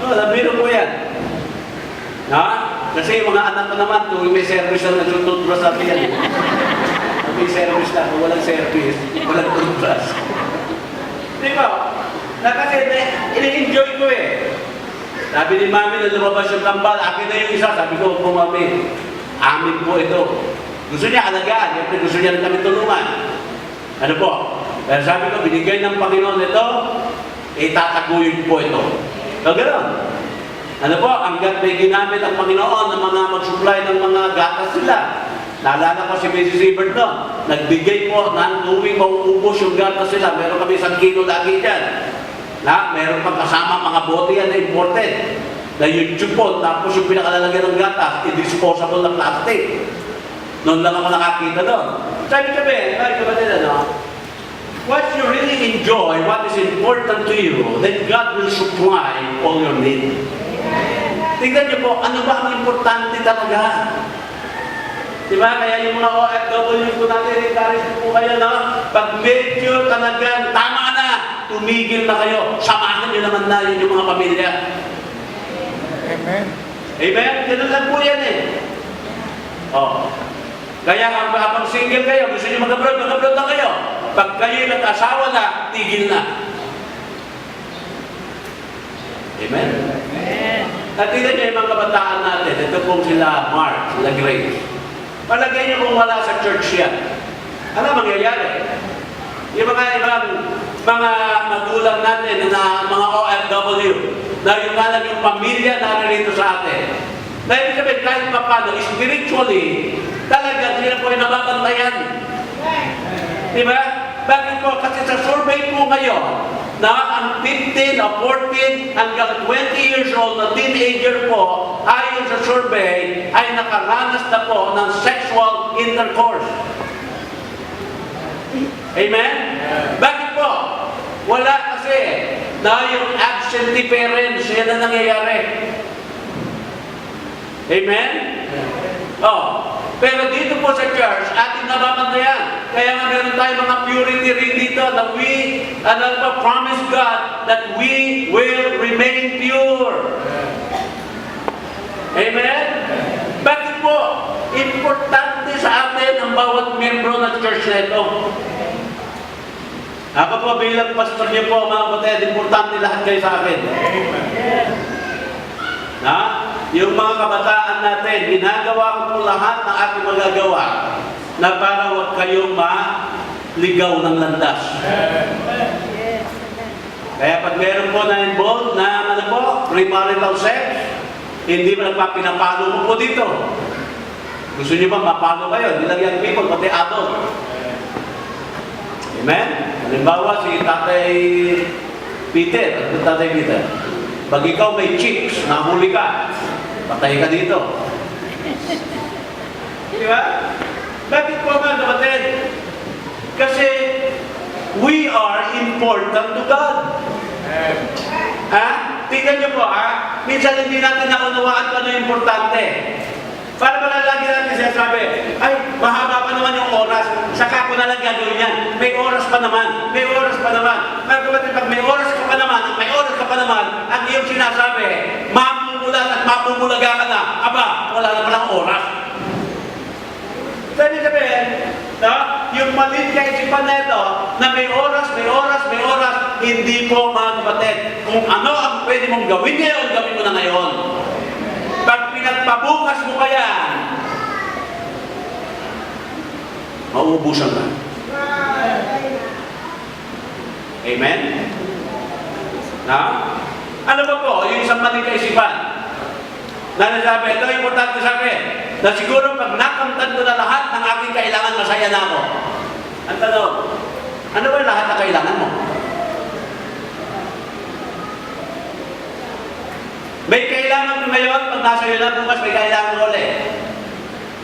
Nabiro po yan. Kasi yung mga anak ko naman, kung may service lang na toothbrush natin yan. May service lang, kung walang service, walang toothbrush. Di ba? Kasi ini-enjoy ko eh. Sabi ni Mami na lumabas yung tambal, akin na yung isa. Sabi ko, Mami, amin po ito. Gusto niya alagaan, siyempre gusto niya rin kami tulungan. Ano po? Pero sabi ko, binigay ng Panginoon ito, itataguyod po ito. So, gano'n. Ano po, hanggat may ginamit ang Panginoon ng mga mag-supply ng mga gatas sila. Naalala ko si Mrs. Ebert no, nagbigay po ng tuwing mauubos yung gatas sila. Meron kami 1 kilo lagi dyan. Meron pang kasama mga bote yan na imported. Na yung tupon, tapos yung pinakalalagyan ng gatas, i-disposable ng plastic. Noon lang ako nakakita doon. Sabi, what you really enjoy, what is important to you, then God will supply all your needs. Tingnan niyo po, ano ba ang importante talaga? Diba? Kaya yung mga OFW po natin, encourage po kayo, no? Pag medyo talagang tama na, tumigil na kayo. Samahan niyo naman na yun yung mga pamilya. Amen. Amen? Ganun lang po yan eh. Oh. Kaya habang single kayo, gusto niyo mag-abroad na kayo. Pag kayo nag-asawa na, tigil na. Amen? Amen. At tignan niyo yung mga kabataan natin. Ito pong sila Mark, sila Grace. Palagay niyo kung wala sa church yan. Ano mangyayari? Yung mga ibang mga magulang natin na mga OFW, na yung lang yung pamilya naririto sa atin. Na ibig sabihin, kahit papano, spiritually, talaga sila po yung nababantayan. Di ba? Bakit po? Kasi sa survey po ngayon, na ang 15 o 14 hanggang 20 years old na teenager po, ayon sa survey, ay nakaranas na po ng sexual intercourse. Amen? Bakit po? Wala kasi na yung absentee parents, yan ang nangyayari. Amen? Oh. Pero dito po sa church, ating nababantayan. Kaya nga meron tayong mga purity ring dito na we promise God that we will remain pure. Amen? Bakit po? Importante sa atin ang bawat membro ng church na ito. Ako po bilang pastor niyo po, mga kapatid, importante lahat kayo sa akin. Na? Yung mga kabataan natin, ginagawa ko po lahat ng aking magagawa na para huwag kayong maligaw ng landas. Yes. Kaya pag meron po na involved na premarital sex, hindi mo nagpapinapalo mo po dito. Gusto niyo ba mapalo kayo? Hindi lang young people, pati adult. Amen? Halimbawa si Tatay Peter, Tatay Peter. Pag ikaw may chicks, nahuli ka, patay ka dito. Di ba? Bakit po mga kapatid? Kasi we are important to God. Ha? Tingnan niyo po ha, minsan hindi natin naunawaan kung ano yung importante. Para ba lagi natin sinasabi, ay, mahaba pa naman yung oras, saka ko na lang gagawin yan. May oras pa naman, may oras pa naman. Mga kapatid, pag may oras ka pa naman, may oras ka pa naman, ang iyong sinasabi, mamumulat at mamumulaga ka na, aba, wala na palang oras. Sabi sabihin, no? Yung malit kaisipan na ito, na may oras, hindi po mga kapatid. Kung ano ang pwede mong gawin ngayon, gawin mo na ngayon. Pag pinagpabukas mo kaya, mauubusan ka. Amen? Na? Ano ba po, yung isang maling kaisipan? Na nasabi, ito importante sa akin, na siguro pag nakamtan ko na lahat ng aking kailangan, masaya na ako. Ang tanong, ano ba lahat na kailangan mo? May kailangan mo ngayon, pag nasa iyo na bukas, may kailangan mo ulit.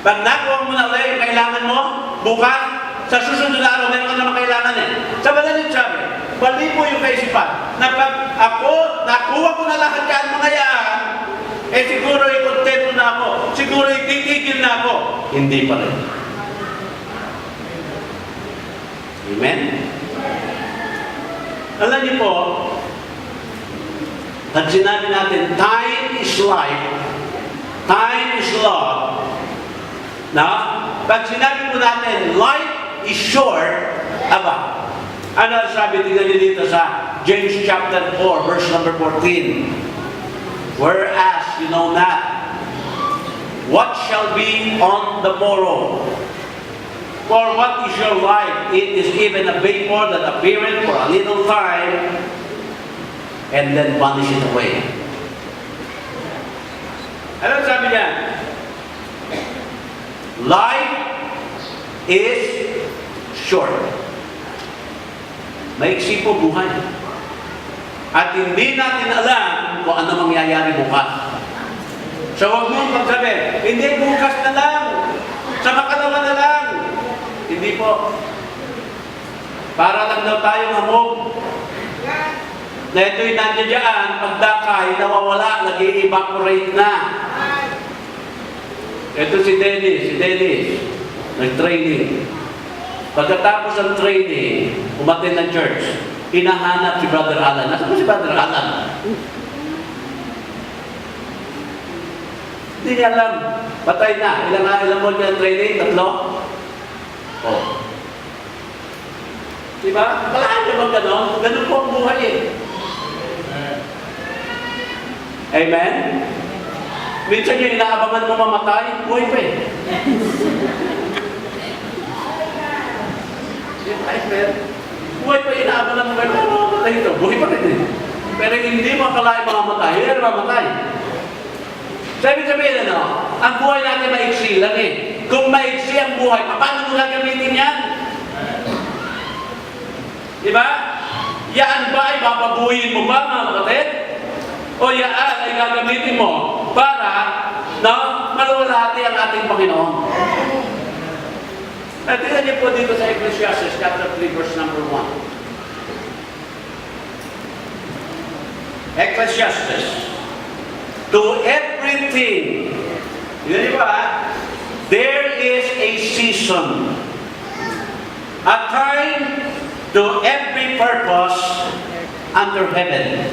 Pag nakuha mo na ulit yung kailangan mo, bukas, sa susunod na araw, meron ka naman kailangan eh. Sa Balalit sabi, mali po yung kaisipan, na pag ako, nakuha ko na lahat yan mga yan, eh siguro i-contento na ako, siguro i-titigil na ako. Hindi pa rin. Amen? Alam niyo po, at sinabi natin, time is life, time is love. Now, pag sinabi po natin, life is short, aba, ano sabi tingnan niyo dito sa James chapter 4, verse number 14. Whereas you know not what shall be on the morrow. For what is your life? It is even a vapor that appeareth for a little time, and then vanisheth away. Ano sabi niya? Life is short. Maiksi po buhay. At hindi natin alam kung ano mangyayari bukas. So huwag mong pagsabi, hindi bukas na lang, sa makalawa na lang. Hindi po. Para lang daw tayong hamog. Na ito'y nandiyan dyan, pagdakay, nawawala, nag-evaporate na. Ito si Dennis, nag-training. Pagkatapos ng training, umatin ng church. hinahanap si Brother Alan. Nasaan ba si Brother Alan? Hindi niya alam. Patay na. Ilang mo niya training? 3? Oh. Diba? Kalaan niyo bang gano'n? Ganun po ang buhay eh. Amen? Minsan yung inaabangan mo mamatay, buhay pa eh. Amen? Buhay pa inaabangan mo kayo, mamatay ito. Buhay pa rin eh. Pero hindi mo akalain mamamatay, hindi mamatay. Sabihin, ano? Ang buhay natin maiksi lang eh. Kung maiksi ang buhay, paano mo gagamitin yan? Diba? Yaan ba ay papabuhin mo ba, mga kapatid? O yaan ay gagamitin mo para maluwalhati ang ating Panginoon? At tingnan niyo po dito sa Ecclesiastes chapter 3 verse number 1. Ecclesiastes. To everything, yun ba? There is a season, a time to every purpose under heaven.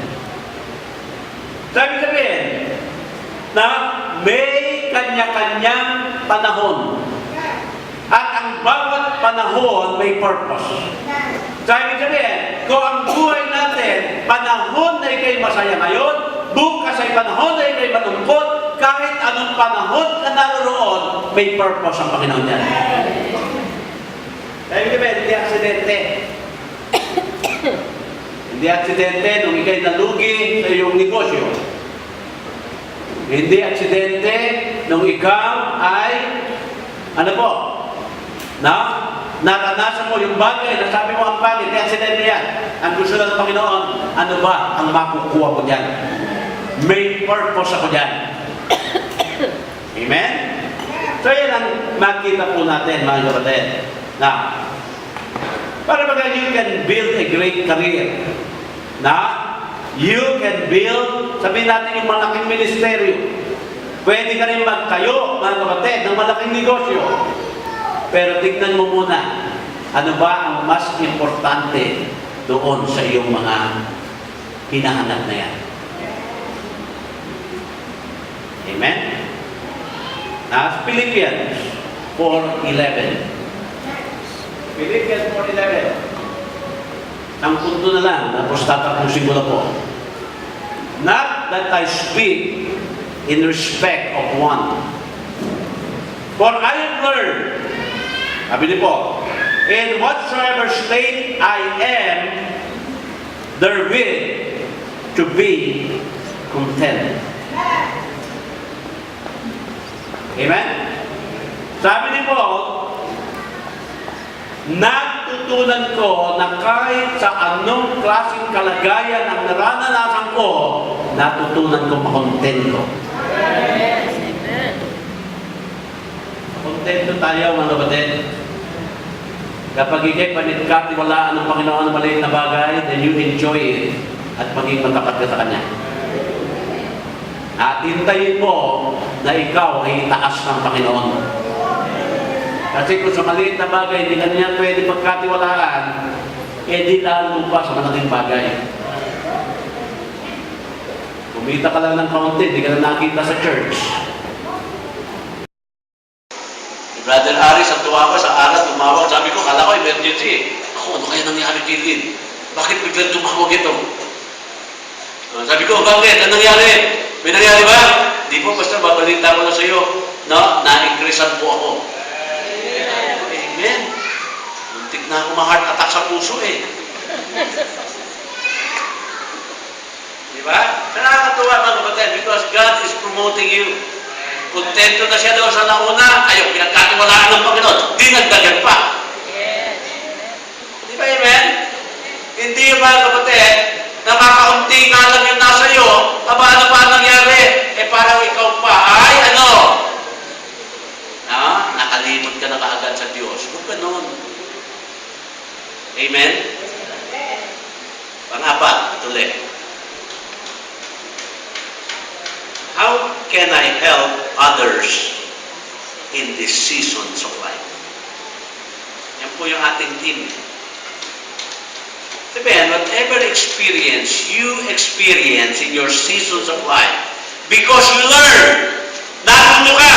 Sabihin na may kanya-kanyang panahon. At ang bawat panahon may purpose. Sabihin, kung ang buhay natin, panahon na ikay masaya ngayon, bukas ay panahon na ikay malungkot, kahit anong panahon ka naroon, may purpose ang Panginoon yan. Sabihin, hindi aksidente. Hindi aksidente nung ikay nalugi sa iyong negosyo. Hindi aksidente nung ikaw ay, ano po, naranasan mo yung bagay na sabi mo ang pangit, hindi aksidente yan. Ang gusto ng Panginoon, ano ba ang makukuha mo dyan? May purpose ako dyan. Amen? So yan ang makita po natin, mga kapatid. Now, para baga you can build a great career. You can build, sabihin natin yung malaking ministeryo. Pwede ka rin magtayo, mga kapatid, ng malaking negosyo. Pero tignan mo muna, ano ba ang mas importante doon sa iyong mga hinahanap na yan? Amen? Philippians 4:11. Philippians 4:11. Ang punto na lang, tapos tatapusin ko na po. Not that I speak in respect of one. For I have learned, sabi niyo po, in whatsoever state I am, therewith to be content. Amen? Sabi niyo po, natutunan ko na kahit sa anong klaseng kalagayan ang naranasan ko, natutunan ko makontento. Yes. Amen. Kontento tayo, mga kapatid. Kapag ikay panitkatiwalaan ng Panginoon ng maliit na bagay, then you enjoy it at maging matapat ka sa Kanya. At hintayin mo na ikaw ay itaas ng Panginoon. Kasi kung sa maliit na bagay, hindi ka niya pwede pagkatiwalaan, di lalo pa sa malaking bagay. Kumita ka lang ng kaunti, hindi ka na nakita sa church. Brother Aris, ang tumawa sa aras, tumawag. Sabi ko, kala ko emergency. Ako, ano kaya nangyari dito? Bakit biglang tumawag ito? Sabi ko, bakit? Ano nangyari? May nangyari ba? Di po, basta babalita ko na sa iyo. Na-increasean po ako. Amen. Muntik na ako ma-heart attack sa puso eh. Di ba? Nakakatuwa mga kapatid because God is promoting you. Kontento na siya daw sa nauna, ayaw pinagkatiwalaan ng Panginoon, dinagdagan pa. Di ba, amen? Hindi yung mga kapatid, nakakaunti nga lang yung nasa iyo, ano ba nangyari? Parang ikaw pa, ay ano? Nakalimot ka na kaagad sa Diyos. Huwag ganun. Amen? Pang-apat, tuloy. How can I help others in these seasons of life? Yan po yung ating team. Sabihin, whatever experience you experience in your seasons of life, because you learn, natuto ka.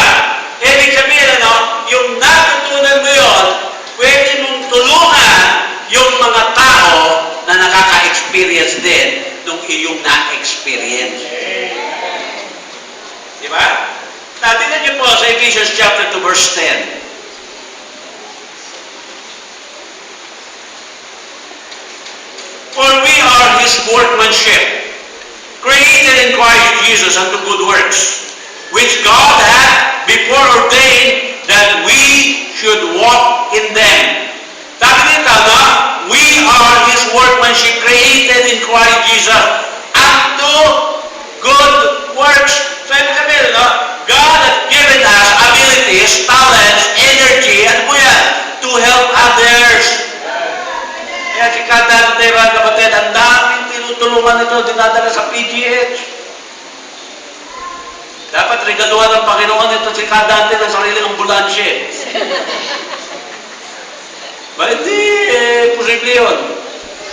Ibig sabihin, yung natutunan mo yun, pwede mong tulungan yung mga tao na nakaka-experience din nung iyong na-experience. Di ba? Tingnan niyo po sa Ephesians chapter 2 verse 10. For we are His workmanship, created in Christ Jesus unto good works, which God hath before ordained that we should walk in them. Sabi dito, we are His workmanship, created in Christ Jesus unto good works. So, ibig sabihin, God has given us abilities, talents, energy, ano po yan? To help others. Kaya si Kadante, mga kapatid, ang daming tinutulungan nito, dinadala sa PGH. Dapat regaluhan ng Panginoon ito si Kadante ng sariling ambulansye. Ba, hindi, posible yun.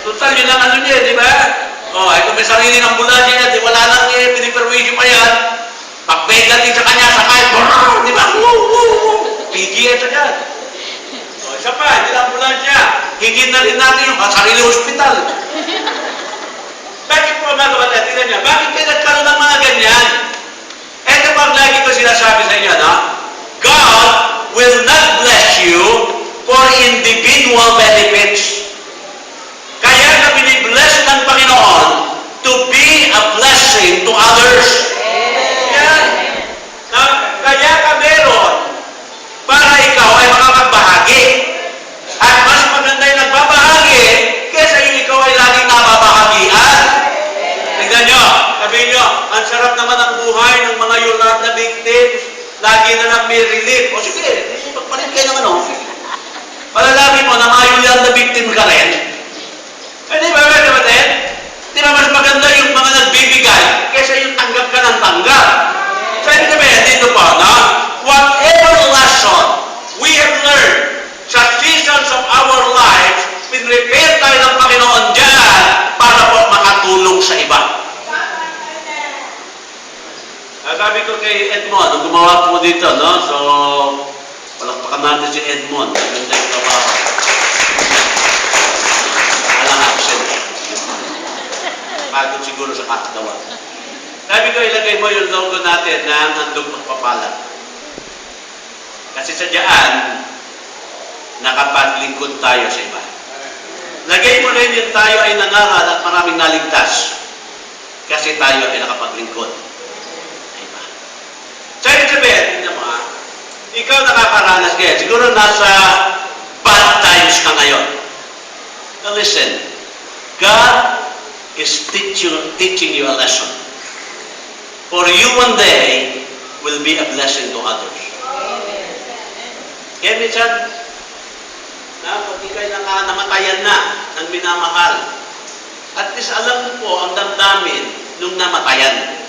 Total, yun ang ano niya, di ba? Kung may sariling ambulansye niya, di wala lang piniperwisyo pa yan. Pag-bed natin sa kanya, sakay, di ba? PGH agad. Isa pa, hindi na ambulansya. Hingin na rin natin yung sarili hospital. Bakit po mga kapatid, tingnan niya, bakit kayo nagkaroon ng mga ganyan? Ito pang lagi ko sinasabi sa inyo, God will not bless you for individual benefits. Kaya ka binibless ng Panginoon to be a blessing to others. Yan. Kaya ka meron para ikaw ay makapagbahagi. At mas maganda yung nagbabahagi kaysa yung ikaw ay laging nababahagian. Tignan nyo, sabihin nyo, ang sarap naman ang buhay ng mga yunat na victims. Lagi na lang may relief. O sige, magpalit kayo naman Palalabi mo na mga yunat na victim ka rin. Di ba, mga kapatid? Di ba mas maganda yung mga nagbibigay kaysa yung tanggap ka ng tanggap? So, ibig sabihin, dito po, whatever lesson we have learned sa seasons of our lives, pinrepare tayo ng Panginoon dyan para po makatulong sa iba. Sabi ko kay Edmond, nung gumawa po dito, so, palakpakan natin si Edmond. Ganda yung trabaho. Walang absent. Pagod siguro sa kakagawa. Sabi ko, ilagay mo yung logo natin na nandong pagpapalat. Kasi sa dyan, nakapaglingkod tayo sa iba. Lagay mo rin yung tayo ay nangaral at maraming naligtas. Kasi tayo ay nakapaglingkod. Iba. So, ibig sabihin, ikaw nakakaranas kaya. Siguro nasa bad times ka ngayon. Now listen, God is teaching you a lesson. For you one day will be a blessing to others. Kaya minsan, pag ikaw'y namatayan na ng minamahal, at least alam mo po ang damdamin nung namatayan.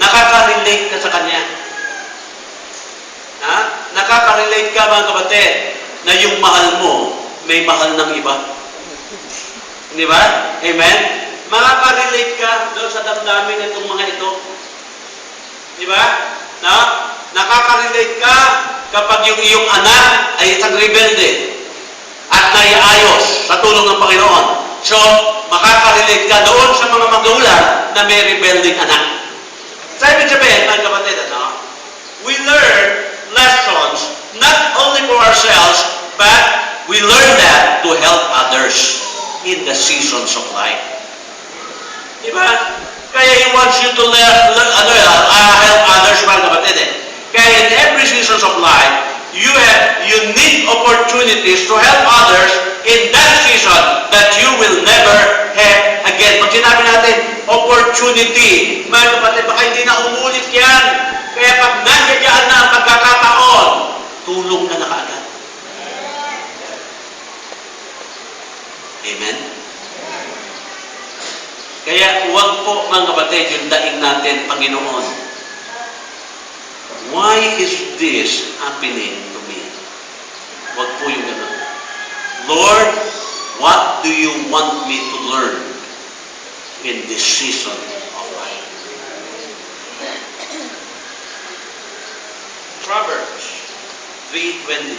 Nakaka-relate ka sa kanya. Nakaka-relate ka, mga kapatid, na yung mahal mo, may mahal ng iba. Di ba? Amen? Makaka-relate ka doon sa damdamin itong mga ito. Di ba? Nakaka-relate ka kapag yung iyong anak ay isang rebelde at naiayos sa tulong ng Panginoon. So, makaka-relate ka doon sa mga magulang na may rebelding anak. So, ibig sabihin, mga kapatid, we learn lessons not only for ourselves, but we learn that to help others in the seasons of life. Diba? Kaya He wants you to help others, mga kapatid. Kaya in every seasons of life, you need opportunities to help others in that season that you will never have again. Pag sinabi natin, opportunity, mga kapatid, baka hindi na umulit yan. Kaya pag nandiyan na ang pagkakataon, tulong na kaagad. Amen? Kaya huwag po, mga kapatid, yung daing natin, Panginoon. Why is this happening to me? Huwag po yung gano'n. Lord, what do you want me to learn in this season of life? Proverbs 3:20.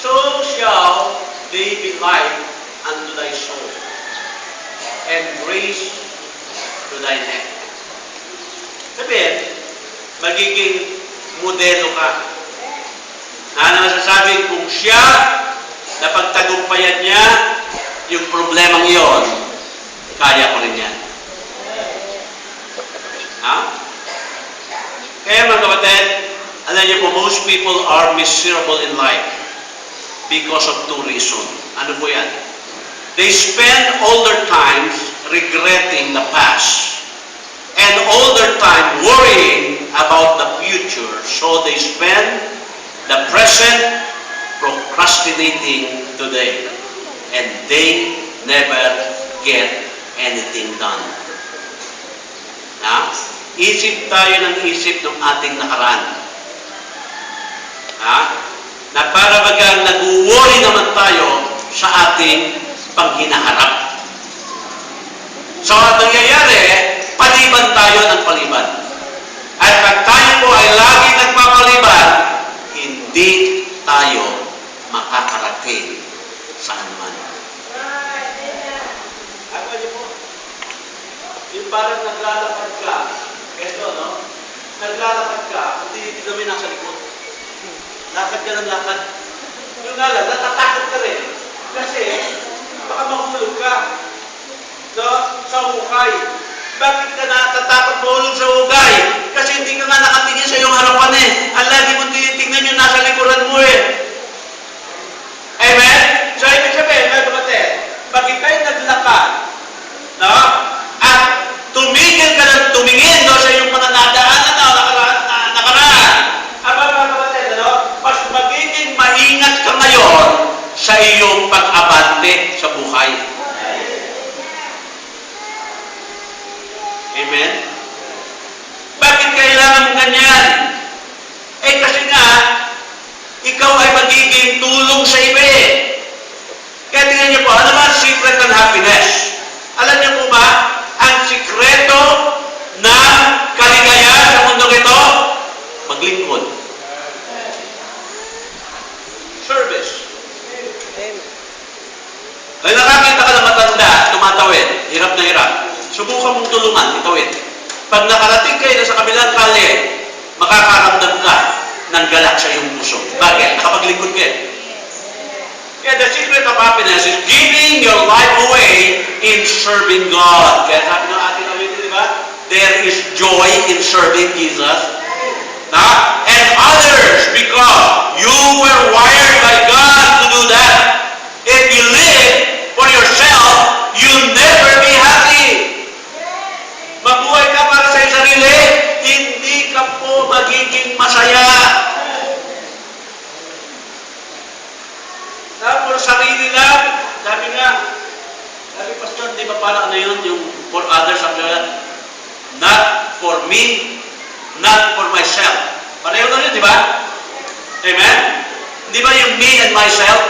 So shall they be light unto thy soul, and grace to thy neck. Sabihin, magiging modelo ka. Na nasasabing kung siya napagtagumpayan niya yung problemang iyon, kaya ko rin yan. Ha? Kaya mga kapatid, alam niyo po, most people are miserable in life because of two reasons. Ano po yan? They spend all their times regretting the past and all their time worrying about the future. So they spend the present procrastinating today, and they never get anything done. Ha? Isip tayo ng isip ng ating nakaraan. Ha? Na para bagang nag-worry naman tayo sa ating panghinaharap. So, ang nangyayari, paliban tayo ng paliban. At pag tayo po ay laging nagpapaliban, hindi tayo makakarating saan man. Ako niyo po, yung parang naglalakad ka, eto, no? Naglalakad ka, hindi kami nasa likod. Lakad ka ng lakad. Yung nga lang, natatakot ka rin. Kasi, baka mahulog ka. So, sa hukay. Bakit ka natatakot mahulog sa hukay? Kasi hindi ka nga nakatingin sa iyong harapan eh. Ang lagi mo tinitingnan yung nasa likuran mo eh. Amen? So, ibig sabihin, mga kapatid, pag ikaw'y naglakad, no? At tumigil ka ng tumingin no, sa iyong mga nadaanan na nakaraan. Aba, mga kapatid, ano? Mas magiging maingat ka ngayon sa iyong pag-abante sa buhay. Amen? Bakit kailangan mo ganyan? Eh kasi nga, ikaw ay magiging tulong sa iba eh. Kaya tingnan niyo po, ano ba ang secret ng happiness? Alam niyo po ba, ang sikreto ng kaligayahan sa mundong ito, maglingkod. Service. Ay nakakita ka ng matanda, tumatawid, hirap na hirap. Subukan mong tulungan, itawid. Pag nakarating kayo sa kabilang kalye, makakaramdam ka ng galak sa iyong puso. Bakit? Nakapaglingkod ka. Kaya the secret of happiness is giving your life away in serving God. Kaya sabi ng ating awit, di ba? There is joy in serving Jesus. And others, because you were wired by God to do that. If you live for yourself, you'll never be happy. Mabuhay ka para sa iyong sarili, hindi ka po magiging masaya. For sarili lang, sabi pastor, di ba parang ano yun, yung for others, not for me, not for myself. Pareho na yun, di ba? Amen? Di ba yung me and myself?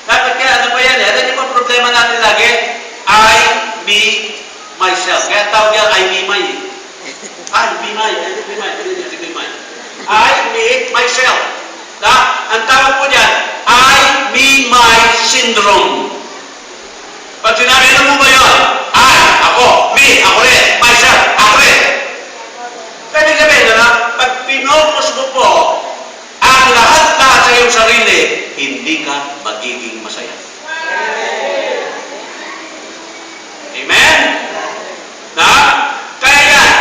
Dapat kaya, ano pa yan eh? Ano yung problema natin lagi? I, me, myself. Kaya tawag yan, I, me, my. I, me, myself. Ang tawag po dyan, I, me, my syndrome. Pag sinabi, ano mo ba yun? I, ako, me, ako rin, myself, ako rin. Kaya sabihin na, pag pinokos mo po ang lahat sa iyong sarili, hindi ka magiging masaya. Amen? Kaya yan,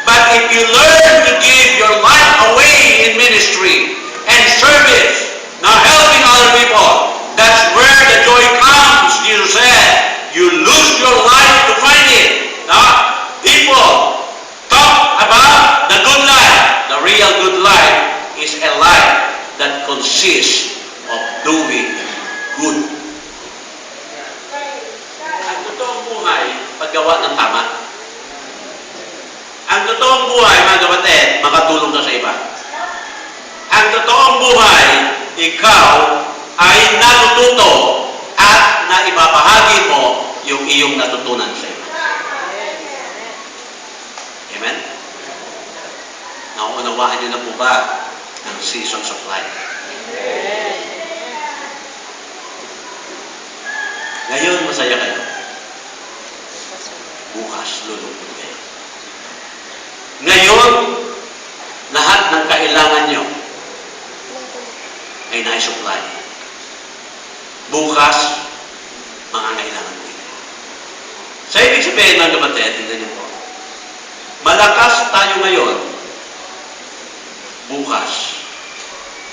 but if you learn to give your life away in ministry and service, helping other people, that's where the joy comes, Jesus said. You lose your life to find it. People talk about the good life. The real good life is a life that consists of doing good. Ang totoong buhay, paggawa ng tama. Ang totoong buhay, mga kapatid, makatulong iba. Ang totoong buhay, ikaw ay natututo at naibabahagi mo yung iyong natutunan sa iba. Amen? Nauunawaan niyo na po ba ang seasons of life? Ngayon, masaya kayo. Bukas, lulubog kayo. Ngayon, lahat ng kailangan nyo ay naisupply. Bukas, mga kailangan mo. Sa ibig sabihin ng kapatid, tingnan niyo po. Malakas tayo ngayon. Bukas,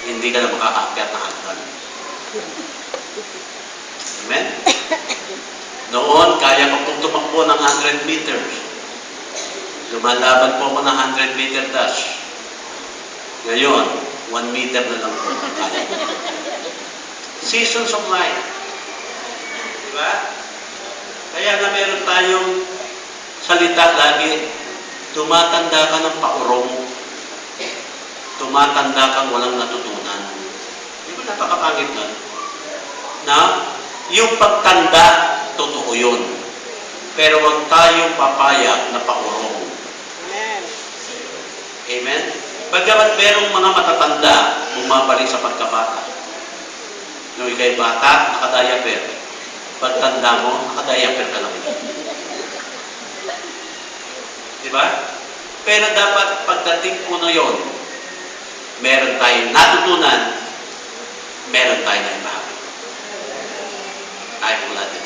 hindi ka na makakaakyat ng hagdan. Amen? Noon, kaya ko pong tumakbo ng 100 meters. Lumalaban po ako ng 100 meter dash. Ngayon, 1 meter na lang po. Seasons of life. Diba? Kaya na meron tayong salita lagi, tumatanda ka ng paurong. Tumatanda kang walang natutunan. Di ba napakapangit nun? Na, yung pagtanda, totoo yun. Pero huwag tayong papayag na paurong. Amen? Pagkamat merong mga matatanda, bumabalik sa pagkabata. Nung ikay bata, nakadayaper. Pagtanda mo, nakadayaper ka lang. Diba? Pero dapat pagdating po na yun, meron tayong natutunan, meron tayong naibahagi. Tayo po natin.